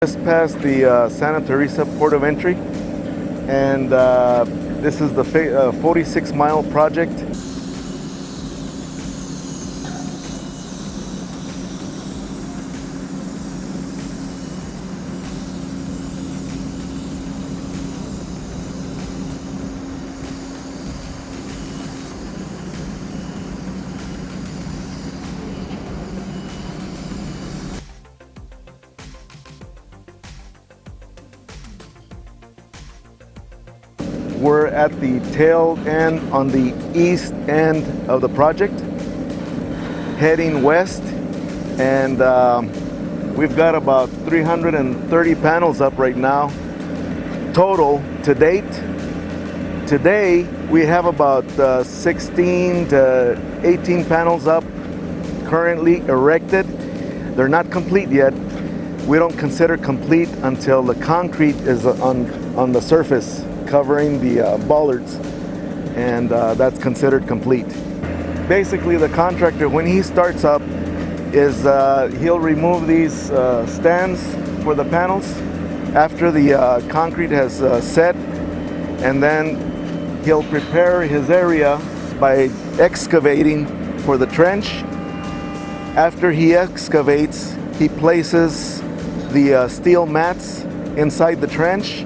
Just past the Santa Teresa port of entry, and this is the 46-mile project. We're at the tail end on the east end of the project, heading west, and we've got about 330 panels up right now total to date. Today we have about 16 to 18 panels up currently erected. They're not complete yet. We don't consider complete until the concrete is on the surface covering the bollards, and that's considered complete. Basically, the contractor, when he starts up, is he'll remove these stands for the panels after the concrete has set, and then he'll prepare his area by excavating for the trench. After he excavates, he places the steel mats inside the trench,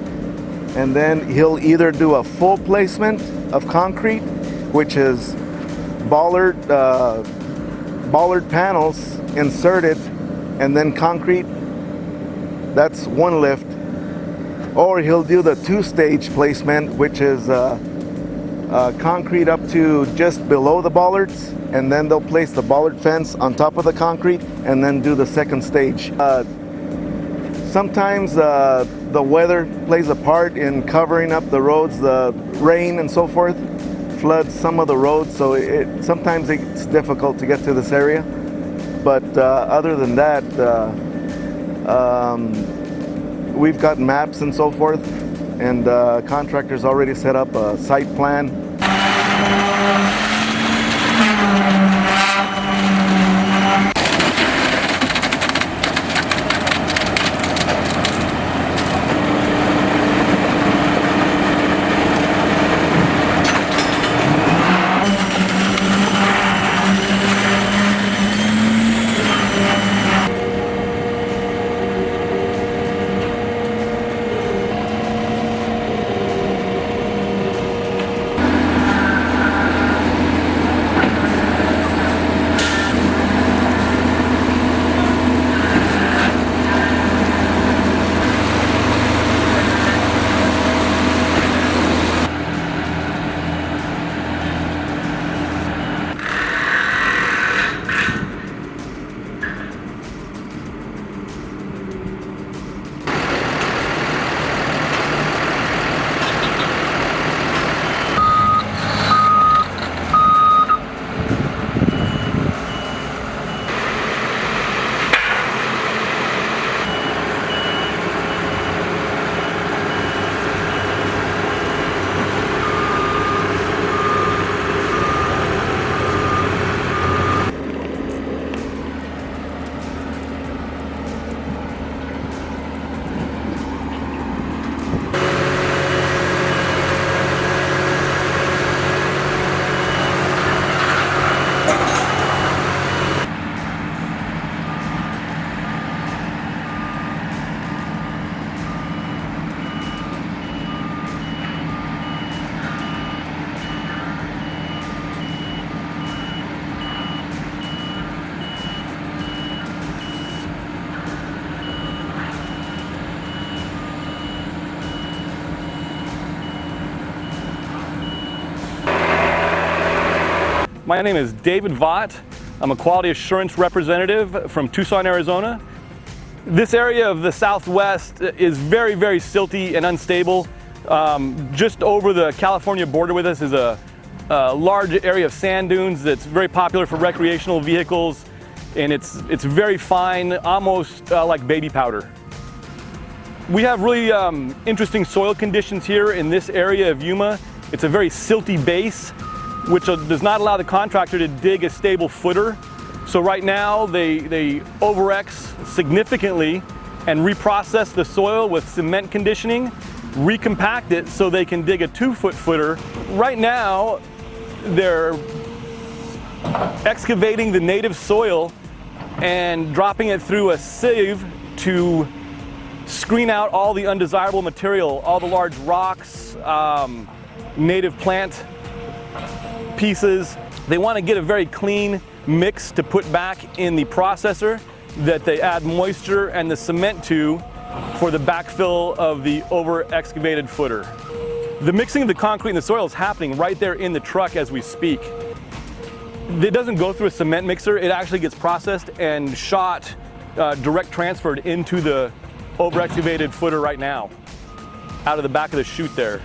and then he'll either do a full placement of concrete, which is bollard panels inserted, and then concrete. That's one lift. Or he'll do the two-stage placement, which is concrete up to just below the bollards, and then they'll place the bollard fence on top of the concrete, and then do the second stage. Sometimes the weather plays a part in covering up the roads. The rain and so forth floods some of the roads, so sometimes it's difficult to get to this area. But other than that, we've got maps and so forth, and contractors already set up a site plan. My name is David Vaught. I'm a quality assurance representative from Tucson, Arizona. This area of the Southwest is very, very silty and unstable. Just over the California border with us is a large area of sand dunes that's very popular for recreational vehicles, and it's very fine, almost like baby powder. We have really interesting soil conditions here in this area of Yuma. It's a very silty base, which does not allow the contractor to dig a stable footer. So right now they over-X significantly and reprocess the soil with cement conditioning, recompact it so they can dig a 2-foot footer. Right now, they're excavating the native soil and dropping it through a sieve to screen out all the undesirable material, all the large rocks, native plant pieces. They want to get a very clean mix to put back in the processor that they add moisture and the cement to for the backfill of the over-excavated footer. The mixing of the concrete and the soil is happening right there in the truck as we speak. It doesn't go through a cement mixer, it actually gets processed and shot, direct transferred into the over-excavated footer right now, out of the back of the chute there.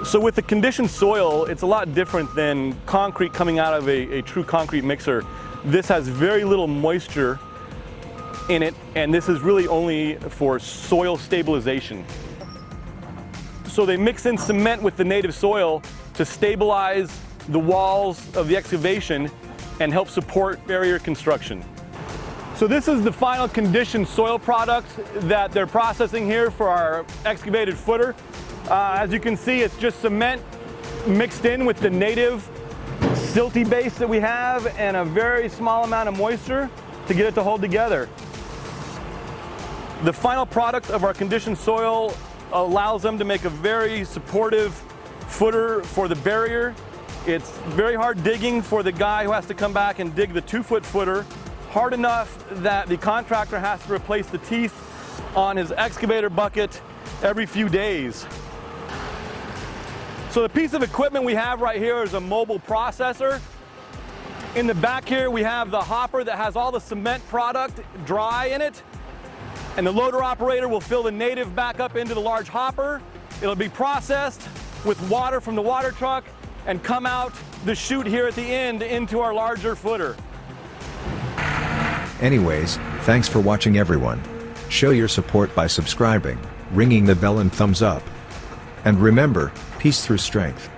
So with the conditioned soil, it's a lot different than concrete coming out of a true concrete mixer. This has very little moisture in it, and this is really only for soil stabilization. So they mix in cement with the native soil to stabilize the walls of the excavation and help support barrier construction. So this is the final conditioned soil product that they're processing here for our excavated footer. As you can see, it's just cement mixed in with the native silty base that we have and a very small amount of moisture to get it to hold together. The final product of our conditioned soil allows them to make a very supportive footer for the barrier. It's very hard digging for the guy who has to come back and dig the 2-foot footer, hard enough that the contractor has to replace the teeth on his excavator bucket every few days. So the piece of equipment we have right here is a mobile processor. In the back here we have the hopper that has all the cement product dry in it, and the loader operator will fill the native back up into the large hopper. It'll be processed with water from the water truck and come out the chute here at the end into our larger footer. Anyways, thanks for watching everyone. Show your support by subscribing, ringing the bell and thumbs up. And remember, peace through strength.